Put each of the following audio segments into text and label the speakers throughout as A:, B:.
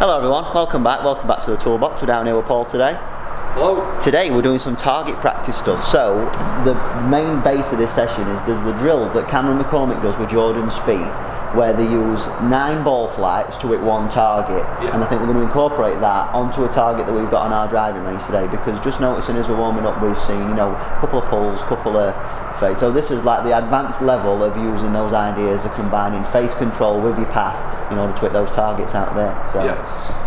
A: Hello everyone, welcome back to the Toolbox. We're down here with Paul today.
B: Hello.
A: Today we're doing some target practice stuff. So the main base of this session is there's the drill that Cameron McCormick does with Jordan Spieth, where they use 9 ball flights to hit one target.
B: Yeah.
A: And I think we're going to incorporate that onto a target that we've got on our driving range today, because just noticing as we're warming up we've seen, a couple of pulls, couple of fades. So this is like the advanced level of using those ideas of combining face control with your path in order to hit those targets out there. So
B: yeah.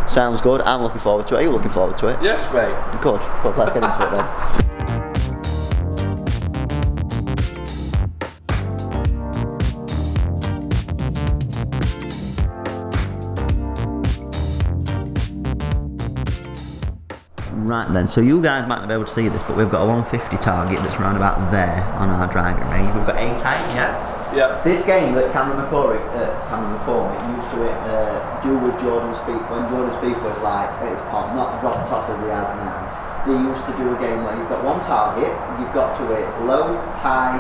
A: Sounds good. I'm looking forward to it. Are you looking forward to it?
B: Yes, mate.
A: Good. Let's get into it then. Right then, so you guys might not be able to see this, but we've got a 150 target that's round about there on our driving range. We've got 8 iron, yeah?
B: Yeah.
A: This game that Cameron McCormick used to do with Jordan Spieth, when Jordan Spieth was like at his palm, not dropped off as he has now. They used to do a game where you've got one target, you've got to hit low, high,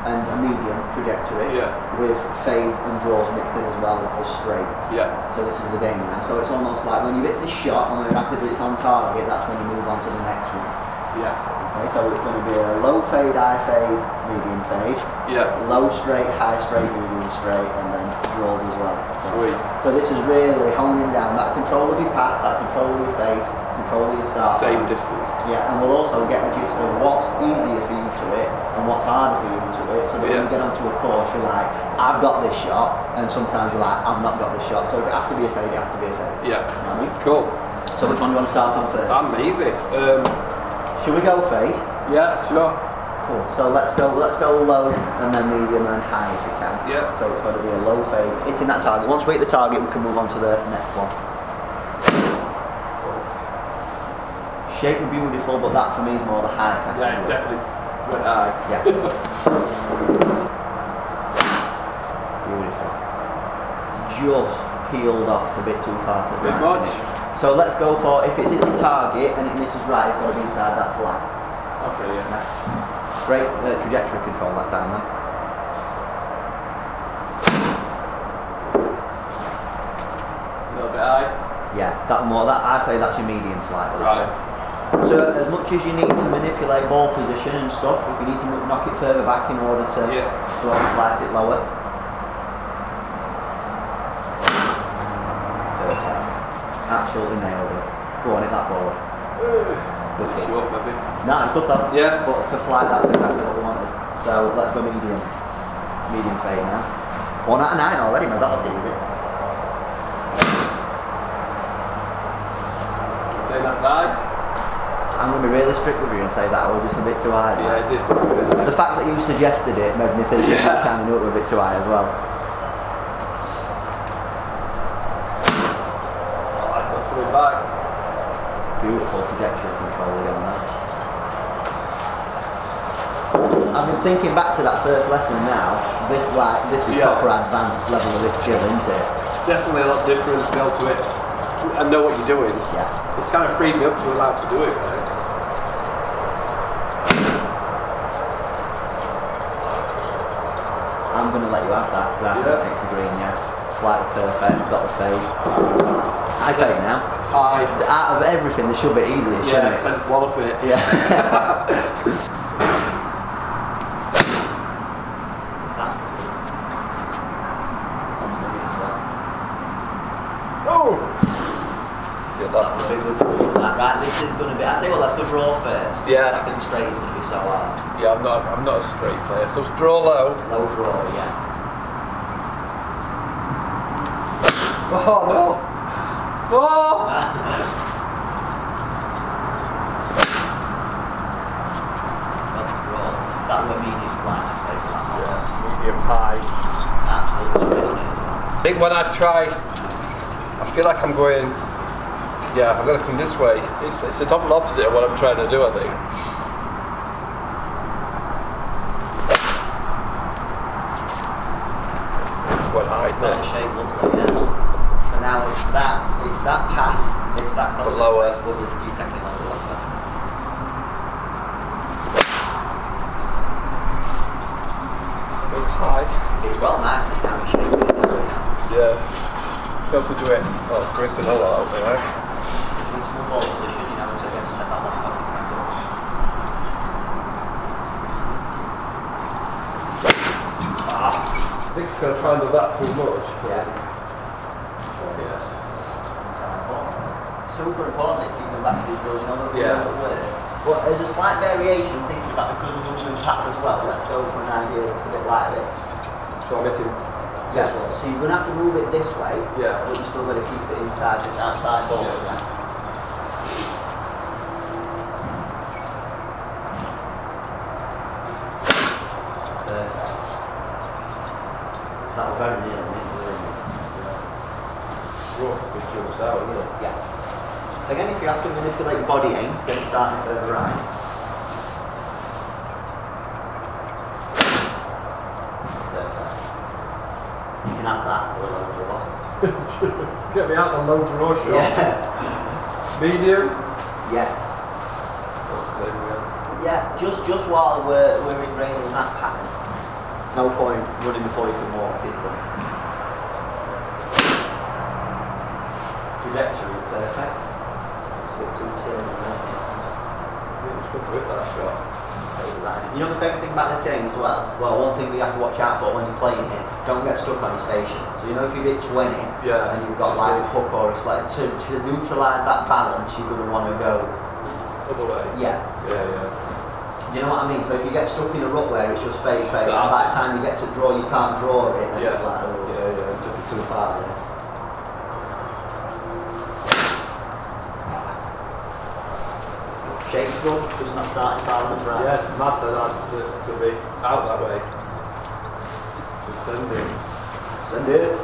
A: and a medium trajectory, with fades and draws mixed in as well as straights.
B: Yeah.
A: So this is the game now. So it's almost like when you hit this shot and when rapidly it's on target, that's when you move on to the next one.
B: Yeah.
A: Okay, so it's going to be a low fade, high fade, medium fade.
B: Yeah.
A: Low straight, high straight, medium straight, and then draws as well.
B: Sweet.
A: So this is really honing down that control of your path, that control of your face, control of your start.
B: Same distance.
A: Yeah, and we'll also get a gist of what's easier for you to hit and what's harder for you to hit, so that when you get onto a course you're like, I've got this shot, and sometimes you're like, I've not got this shot. So if it has to be a fade, it has to be a fade.
B: Yeah.
A: You know what I mean?
B: Cool.
A: So which one do you want to start on first?
B: Amazing.
A: Should we go fade?
B: Yeah, sure.
A: Cool. So let's go low and then medium and high if we can.
B: Yeah.
A: So it's going to be a low fade, hitting that target. Once we hit the target, we can move on to the next one. Shape was beautiful, but that for me is more the high category.
B: Yeah, definitely went high.
A: Yeah. Beautiful. Just peeled off a bit too far to the
B: Bit
A: right.
B: much.
A: So let's go for, if it's in the target and it misses right, it's got to be inside that flag.
B: Okay, yeah.
A: Great trajectory control that time though.
B: A little bit high.
A: Yeah, I'd say that's your medium flight.
B: Right.
A: So as much as you need to manipulate ball position and stuff, if you need to knock it further back in order to flight it lower. Perfect. Absolutely nailed it. Go on, hit that board. Good kick.
B: Sure, maybe.
A: No, it's good though.
B: Yeah.
A: But for flight, that's exactly what we wanted. So let's go medium. Medium fade now. 1 out of 9 already, man. That'll do it.
B: Say that's high.
A: I'm going to be really strict with you and say that was just a bit too high.
B: Yeah, it did.
A: The fact that you suggested it made me think that you kind of knew it was a bit too high as well.
B: I like that coming back.
A: Beautiful trajectory control again there. I've been thinking back to that first lesson now. This is proper advanced level of this skill, isn't it?
B: It's definitely a lot different to be able to it and know what you're doing.
A: Yeah.
B: It's kind of freed me up to allow to do it, right?
A: I'm going to let you have that because I think it takes the green, yeah. Slightly perfect, got the fade. High fade now.
B: High.
A: Out of everything, this should be easier, shouldn't it?
B: Yeah, I just wallop it.
A: Yeah. That's pretty good. On the money as well.
B: Oh! Yeah,
A: That's the big one. Right, this is going to be. I tell you what, let's go draw first.
B: Yeah.
A: Second straight is going to be so hard.
B: Yeah, I'm not a straight player. So draw low.
A: Low draw, yeah.
B: Oh no! Oh!
A: Got the draw. That was a medium flight, I'd say for that one.
B: Yeah, medium high.
A: Absolutely straight on it as well.
B: I think when I try, I feel like I'm going. Yeah, I'm going to come this way. It's the total opposite of what I'm trying to do, I think. Went high
A: Got
B: there.
A: the shape lovely, yeah. So now it's that path, it's that close.
B: Lower.
A: But you take it lower, what's left?
B: High.
A: It's well nice and now you're shaping it that way now.
B: Yeah. be able to do it. Oh, grip and all that out there, right?
A: If you need to move all position, you know, to again step that left off, you can do.
B: I think it's going to try and do that too much.
A: Yeah.
B: Oh, yes.
A: Super important to keep them back to these rules, you know,
B: Yeah.
A: But there's a slight variation thinking about because we're moving path as well. Let's go for an idea that's a bit like this.
B: So I'm hitting
A: Yes.
B: this one.
A: So you're going to have to move it this way,
B: Yeah.
A: but you're still going to keep it inside this outside ball.
B: Yeah.
A: Yeah. Perfect. That was very nearly me, wasn't it?
B: Rough, it jumps out, isn't it?
A: Yeah. Again, if you have to manipulate your body aim to get it starting further right. Perfect. You can have that for a low draw.
B: Get me out the low draw shot.
A: Yeah.
B: Medium.
A: Yes.
B: That's the same again.
A: Yeah, just while we're ingraining that pattern. No point running before you can walk, is there? Trajectory, perfect. Switch to turn and then.
B: It's good to hit that shot.
A: You know the favourite thing about this game as well? Well, one thing that you have to watch out for when you're playing it, don't get stuck on your station. So you know if you hit 20
B: Yeah,
A: and you've got
B: just
A: like
B: go-
A: a hook or a sled, to neutralise that balance, you're going to want to go,
B: Other way.
A: yeah.
B: Yeah, yeah.
A: You know what I mean? So if you get stuck in a rut where it's just face, and
B: Start.
A: by the time you get to draw, you can't draw it, and
B: Yeah.
A: it's like, oh,
B: Yeah.
A: took it too far there. Shape's good, just not starting far enough right.
B: Yeah, it's mad that to be out that way. To send it.
A: Send it.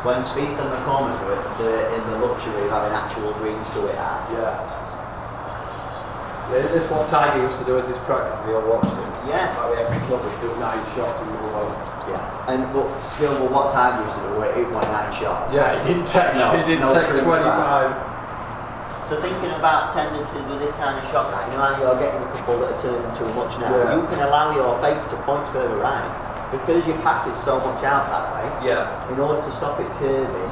A: When Spieth and McCormick do it, they're in the luxury of having actual greens to it at.
B: Yeah. Yeah, this is what Tiger used to do as his practice, they all watched him.
A: Yeah.
B: Like every club would do 9 shots and move on.
A: Yeah. And but still, but what time used to do where it won 9 shots.
B: Yeah, he didn't take,
A: No,
B: he didn't
A: no
B: take
A: trim
B: 25.
A: So thinking about tendencies with this kind of shot, right, you know how you're getting a couple that are turning too much now,
B: Yeah.
A: you can allow your face to point further right. Because your path is so much out that way,
B: Yeah.
A: in order to stop it curving,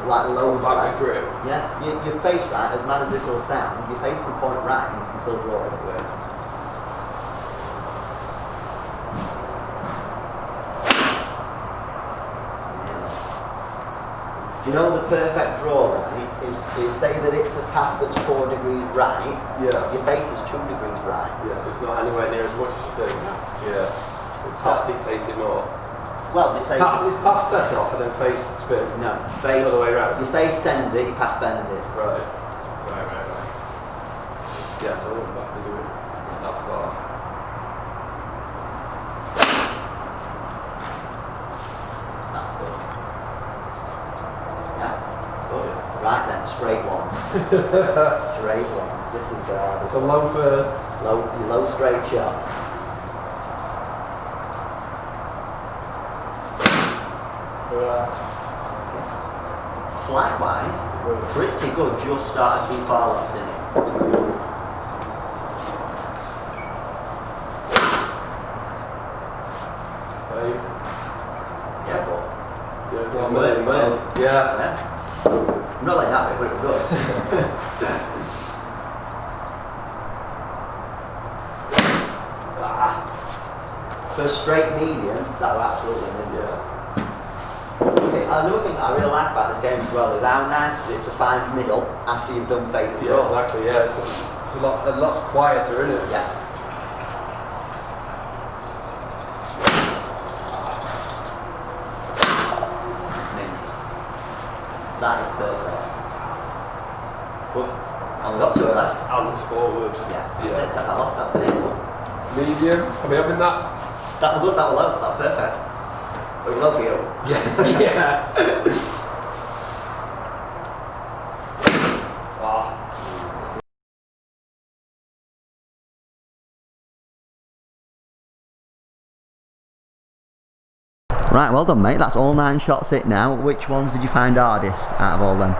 A: like low
B: Back
A: like,
B: through.
A: yeah, your face, right, as mad as this will sound, your face can point right and you can still draw it.
B: Yeah.
A: Do you know the perfect draw, right, is say that it's a path that's 4 degrees right,
B: Yeah.
A: your face is 2 degrees right.
B: Yeah, so it's not anywhere near as much as you think. Yeah. That dictates it more.
A: Well, they say...
B: Is path set off and then face spin?
A: No, face...
B: The other way round.
A: Your face sends it, your path bends it.
B: Right. Yeah, so I wouldn't have to do it that far.
A: That's good. Yeah, good. Right then, straight ones. Straight ones. This is the hardest.
B: So low first.
A: Low straight shots. Flight-wise, pretty good, just started too far left, didn't it? Yeah, but...
B: Yeah,
A: Well, well.
B: Yeah.
A: Yeah. I'm not like that bit, but it was good. For straight medium, that was absolutely amazing.
B: Yeah.
A: Okay, another thing that I really like about this game as well is how nice is it to find middle after you've done fade and
B: Yeah,
A: draw.
B: exactly. Yeah, it's a lot quieter, isn't it?
A: Yeah. Mint. That is perfect. Good. I've got to the left.
B: Hands forward.
A: Yeah. That's it. Take that off. That's it.
B: Medium. Are we having that?
A: That was good. That was low. That was perfect. It was low for you.
B: Yeah. Yeah.
A: Right, well done, mate. That's all 9 shots hit now. Which ones did you find hardest out of all them?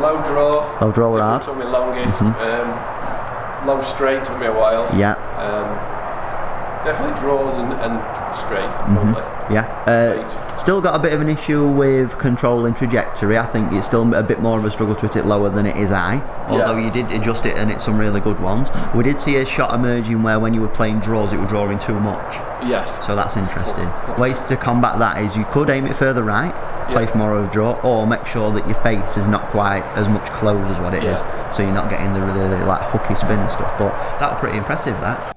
B: Low draw.
A: Low draw were hard.
B: Took me longest. low straight took me a while.
A: Yeah.
B: Definitely draws and straight, probably.
A: Yeah. Still got a bit of an issue with controlling trajectory. I think it's still a bit more of a struggle to hit it lower than it is high. Although you did adjust it and it's some really good ones. We did see a shot emerging where when you were playing draws it was drawing too much.
B: Yes.
A: So that's interesting. Ways to combat that is you could aim it further right, play for more of a draw, or make sure that your face is not quite as much closed as what it is, so you're not getting the really like hooky spin and stuff. But that was pretty impressive, that.